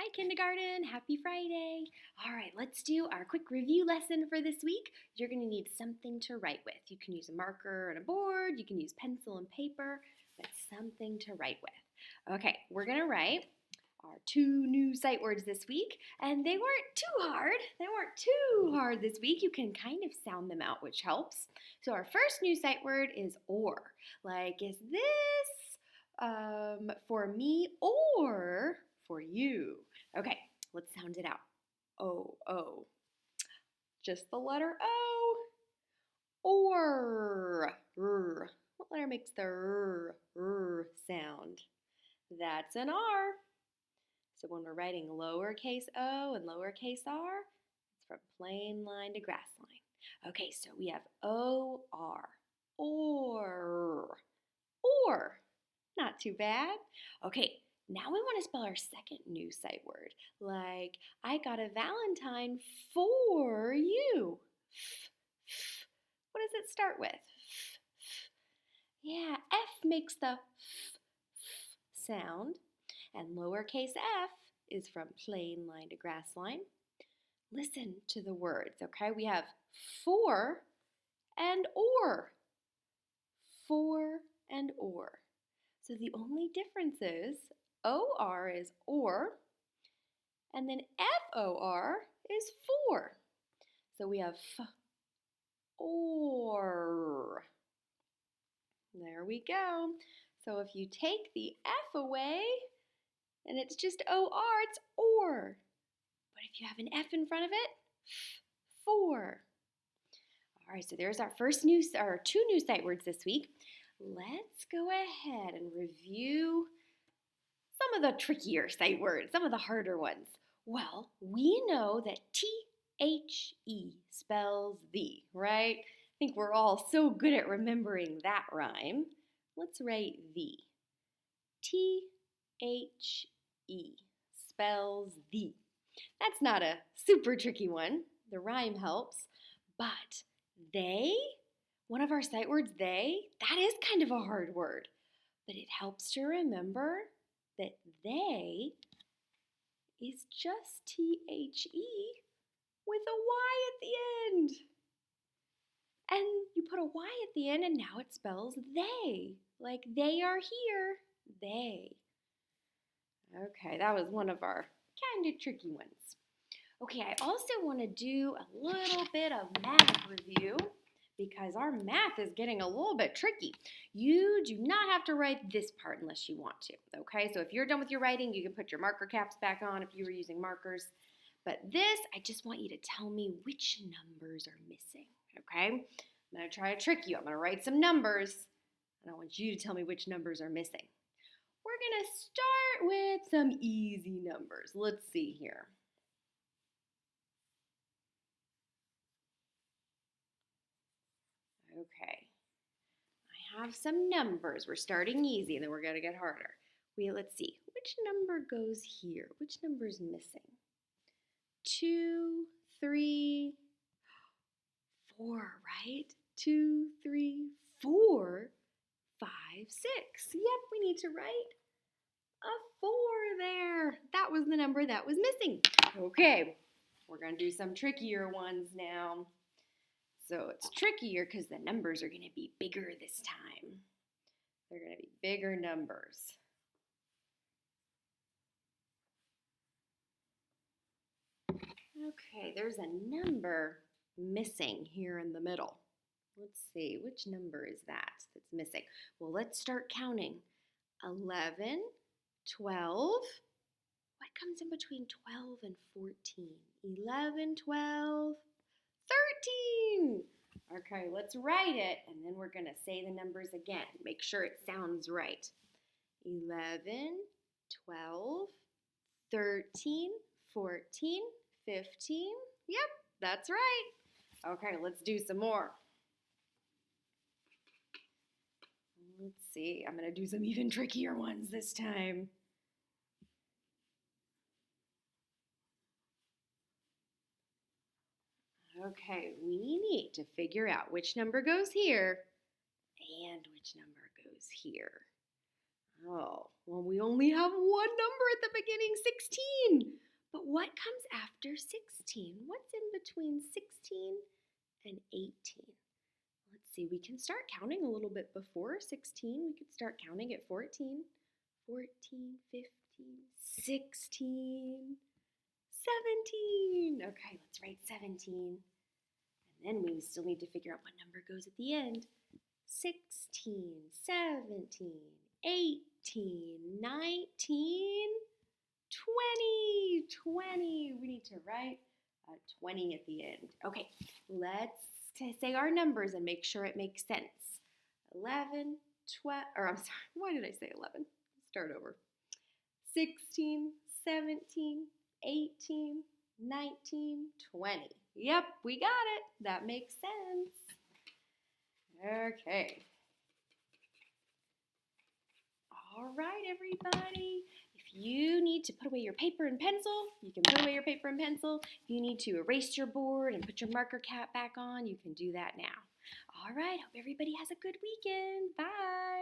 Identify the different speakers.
Speaker 1: Hi, kindergarten. Happy Friday. All right, let's do our quick review lesson for this week. You're going to need something to write with. You can use a marker and a board. You can use pencil and paper, but something to write with. Okay, we're going to write our 2 new sight words this week, and they weren't too hard. They weren't too hard this week. You can kind of sound them out, which helps. So our first new sight word is or. Like, is this for me or for you? Okay, let's sound it out. O, O. Just the letter O. Or. R. What letter makes the r sound? That's an R. So when we're writing lowercase o and lowercase r, it's from plain line to grass line. Okay, so we have O-R. Or. Or. Not too bad. Okay, now we want to spell our second new sight word. Like, I got a Valentine for you. What does it start with? Yeah, F makes the sound. And lowercase f is from plain line to grass line. Listen to the words, okay? We have for and or. For and or. So the only difference is OR is or, and then FOR is for. So we have f, or. There we go. So if you take the F away, and it's just OR, it's or. But if you have an F in front of it, for. All right, so there's our our 2 new sight words this week. Let's go ahead and review some of the trickier sight words, some of the harder ones. Well, we know that T-H-E spells thee, right? I think we're all so good at remembering that rhyme. Let's write thee. T-H-E spells thee. That's not a super tricky one. The rhyme helps. But they, one of our sight words, they, that is kind of a hard word. But it helps to remember that they is just T-H-E with a Y at the end. And you put a Y at the end and now it spells they. Like they are here, they. Okay, that was one of our kind of tricky ones. Okay, I also want to do a little bit of math review because our math is getting a little bit tricky. You do not have to write this part unless you want to, okay? So if you're done with your writing, you can put your marker caps back on if you were using markers. But this, I just want you to tell me which numbers are missing, okay? I'm going to try to trick you. I'm going to write some numbers, and I want you to tell me which numbers are missing. We're going to start with some easy numbers. Let's see here. Okay, I have some numbers. We're starting easy, and then we're going to get harder. Let's see. Which number goes here? Which number is missing? 2, 3, 4, right? 2, 3, 4, 5, 6. Yep, we need to write a 4 there. That was the number that was missing. Okay, we're going to do some trickier ones now. So it's trickier because the numbers are going to be bigger this time. They're going to be bigger numbers. Okay, there's a number missing here in the middle. Let's see, which number is that's missing? Well, let's start counting. 11, 12. What comes in between 12 and 14? 11, 12, 13. Okay, let's write it, and then we're going to say the numbers again. Make sure it sounds right. 11, 12, 13, 14, 15. Yep, that's right. Okay, let's do some more. Let's see, I'm going to do some even trickier ones this time. Okay, we need to figure out which number goes here and which number goes here. Oh, well, we only have one number at the beginning, 16. what comes after 16? What's in between 16 and 18? Let's see, we can start counting a little bit before 16. We could start counting at 14, 14, 15, 16, 17. Okay, let's write 17. And then we still need to figure out what number goes at the end. 16, 17, 18, 19, 20. 20. We need to write a 20 at the end. Okay, let's say our numbers and make sure it makes sense. 11, 12, or I'm sorry, why did I say 11? Start over. 16, 17, 18, 19, 20. Yep, we got it. That makes sense. Okay. All right, everybody. If you need to put away your paper and pencil, you can put away your paper and pencil. If you need to erase your board and put your marker cap back on, you can do that now. All right, hope everybody has a good weekend. Bye.